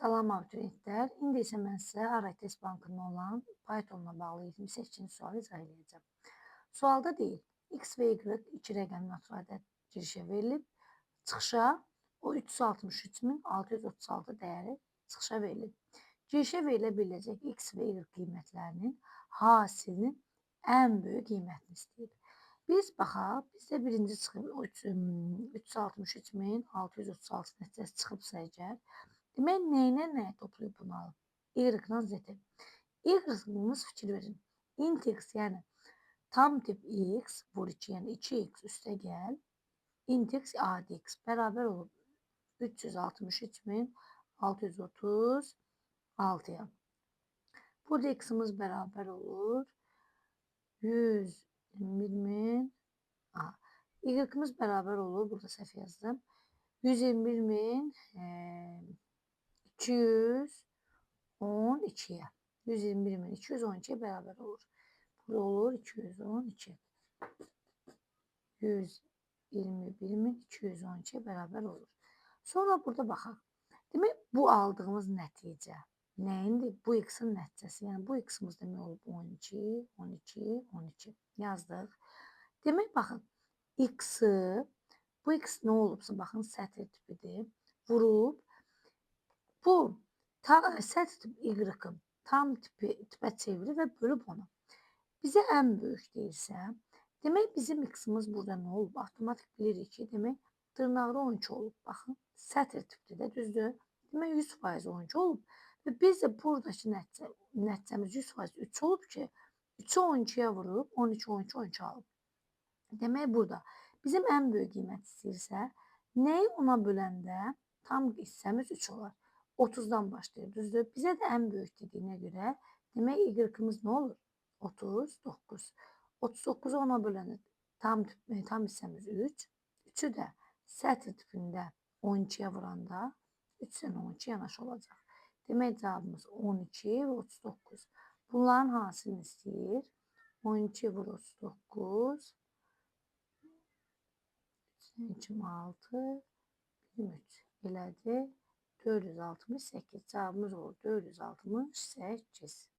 Salam abituriyentlər. İndi isə mən sizə Araytest Bankının olan Pythonla bağlı 28-ci sualı izah edəcəm. Sualda deyil, x və y iki rəqəmli natural ədəd girişə verilib, çıxışa o 363.636 dəyəri çıxışa verilib. Girişə verilə biləcək x və y qiymətlərinin hasilinin ən böyük qiymətini istəyir. Biz baxaq, bizdə birinci çıxıb 363.636 nəticəsi çıxıbsa əgər, demək, nəyinə nəyə toplayıb bunu alıb? Y-dan z-ə. Y-ımız fikir verin. Int x, yəni tam tip x vur 2, yəni 2x üstə gəl. Int x adi x bərabər olub 363.636-ya. Burada x-ımız bərabər olur 121.000. Y-ımız bərabər olur, burada səhv yazdım. 121.212-yə. 121.212-yə bərabər olur. Burada olur 212. 121.212-yə bərabər olur. Sonra burada baxaq. Demək, bu aldığımız nəticə nəyindir? Bu x-in nəticəsi. Yəni, bu x-ımız demək olub 12, 12, 12. Yazdıq. Demək, baxın, x-ı, bu x nə olubsa, baxın, sətr tipidir. Vurub, bu sətr tip y-ın tam tipə çevirir və bölüb onu. Bizə ən böyük deyilsə, demək, bizim x-ımız burada nə olub? Avtomatik bilirik ki, demək, dırnaqda 12 olub. Baxın, sətr tipdir də, düzdür? Demək, 100% 12 olub. Və biz də buradakı nəticəmiz 100% 3 olub ki, 3-ü 12-yə vurub, 12, 12, 12 alıb. Demək, burada bizim ən böyük qiymət istəyirsə, nəyi ona böləndə tam hissəmiz 3 olar? 30-dan başlayır, düzdür? Bizə də ən böyük dediyinə görə, demək, y-ımız nə olur? 39. 39-u ona böləndə tam hissəmiz 3. 3-ü də sətr tipində 12-yə vuranda 3 dən 12 yanaşı olacaq. Demək, cavabımız 12 və 39. Bunların hasilini istəyir. 12 vur 39. 26, 23 elədi. 468. Cavabımız olur 468.